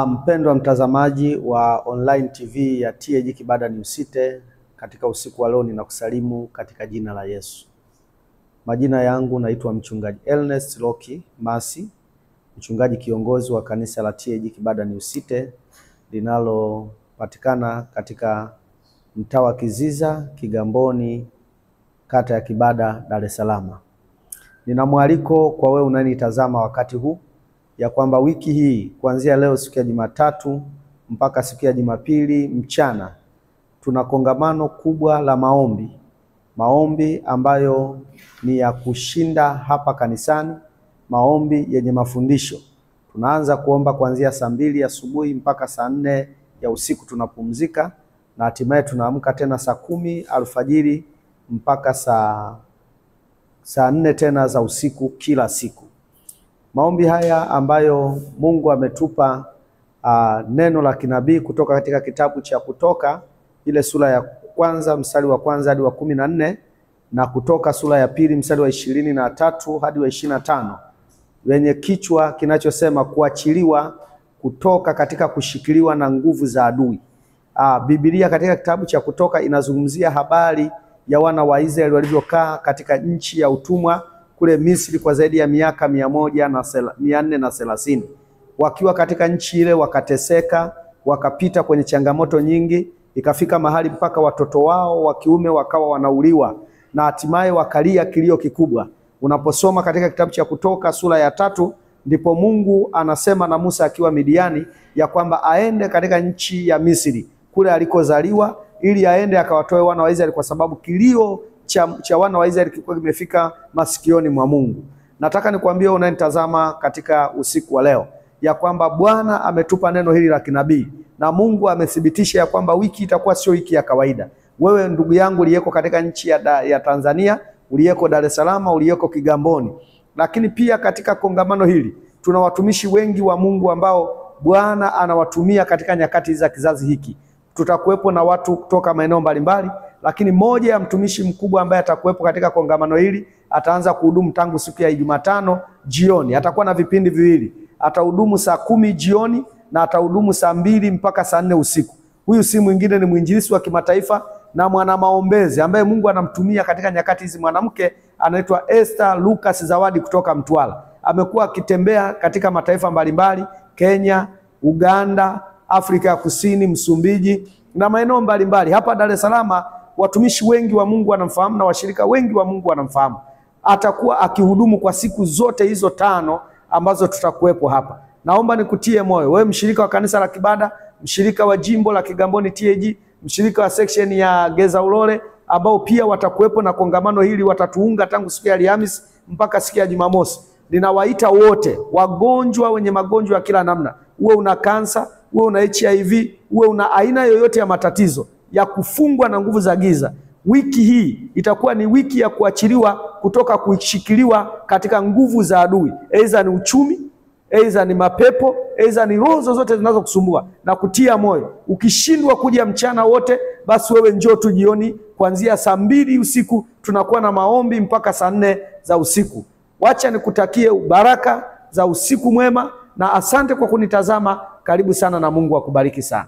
Mpendwa mtazamaji wa online TV ya TAG Kibada News City, katika usiku wa leo ninakusalimu katika jina la Yesu. Majina yangu naitwa mchungaji Ernest Loki Masi, mchungaji kiongozi wa kanisa la TAG Kibada News City linalopatikana katika mtaa wa Kiziza, Kigamboni, kata ya Kibada, Dar es Salaam. Nina mwaliko kwa wewe unanitazama wakati huu ya kwamba wiki hii kuanzia leo siku ya Jumatatu mpaka siku ya Jumapili mchana tuna kongamano kubwa la maombi ambayo ni ya kushinda hapa kanisani, maombi yenye mafundisho. Tunaanza kuomba kuanzia saa 2 asubuhi mpaka saa 4 ya usiku tunapumzika, na hatimaye tunaamka tena saa 10 alfajiri mpaka saa 4 tena za usiku kila siku. Maombi haya ambayo Mungu ametupa neno la kinabii kutoka katika kitabu cha Kutoka ile sura ya kwanza mstari wa kwanza hadi wa 14 na Kutoka sura ya pili mstari wa 23 hadi wa 25, wenye kichwa kinachosema kuachiliwa kutoka katika kushikiliwa na nguvu za adui. Biblia katika kitabu cha Kutoka inazungumzia habari ya wana wa Israeli walivyokaa katika nchi ya utumwa kule Misri kwa zaidi ya miaka 430. Wakiwa katika nchi ile wakateseka, wakapita kwenye changamoto nyingi, ikafika mahali mpaka watoto wao wa kiume wakawa wanauliwa, na hatimaye wakalia kilio kikubwa. Unaposoma katika kitabu cha Kutoka sura ya 3, ndipo Mungu anasema na Musa akiwa Midiani ya kwamba aende katika nchi ya Misri kule alikozaliwa, ili aende akawatoe wana wa Israeli, kwa sababu kilio cha wana wa Israeli kilikuwa kimefika masikioni mwa Mungu. Nataka nikwambie unanitazama katika usiku wa leo ya kwamba Bwana ametupa neno hili la kinabii, na Mungu amethibitisha ya kwamba wiki itakuwa sio wiki ya kawaida. Wewe ndugu yangu uliyeko katika nchi ya Tanzania, uliyeko Dar es Salaam, uliyeko Kigamboni, lakini pia katika kongamano hili tuna watumishi wengi wa Mungu ambao Bwana anawatumia katika nyakati za kizazi hiki. Tutakuwepo na watu kutoka maeneo mbalimbali, lakini moja ya mtumishi mkubwa ambaye atakuwepo katika kongamano hili ataanza kuhudumu tangu siku ya Jumatano jioni. Atakuwa na vipindi viwili. Atahudumu saa 10 jioni na atahudumu saa 2 mpaka saa 4 usiku. Huyu si mwingine, ni mwinjilisti wa kimataifa na mwana maombezi ambaye Mungu anamtumia katika nyakati hizi. Mwanamke anaitwa Esther Lucas Zawadi kutoka Mtwara. Amekuwa akitembea katika mataifa mbalimbali, Kenya, Uganda, Afrika ya Kusini, Msumbiji na maeneo mbalimbali. Hapa Dar es Salaam watumishi wengi wa Mungu wanamfahamu na washirika wengi wa Mungu wanamfahamu. Atakuwa akihudumu kwa siku zote hizo 5 ambazo tutakuwepo hapa. Naomba nikutie moyo wewe mshirika wa kanisa la Kibada, mshirika wa jimbo la Kigamboni TAG, mshirika wa section ya Geza Ulole, ambao pia watakuwepo na kongamano hili. Watatuunga tangu siku ya Alhamisi mpaka siku ya Jumamosi. Ninawaita wote, wagonjwa wenye magonjwa ya kila namna, uwe una kansa, uwe una HIV, uwe una aina yoyote ya matatizo ya kufungwa na nguvu za giza. Wiki hii itakuwa ni wiki ya kuachiliwa kutoka kushikiliwa katika nguvu za adui. Aidha ni uchumi, aidha ni mapepo, aidha ni roho zote zinazokusumbua. Na kutia moyo, ukishindwa kuja mchana wote, basi wewe njoo tu jioni kuanzia saa 2 usiku. Tunakuwa na maombi mpaka saa 4 za usiku. Wacha nikutakie baraka za usiku mwema, na asante kwa kunitazama. Karibu sana na Mungu akubariki sana.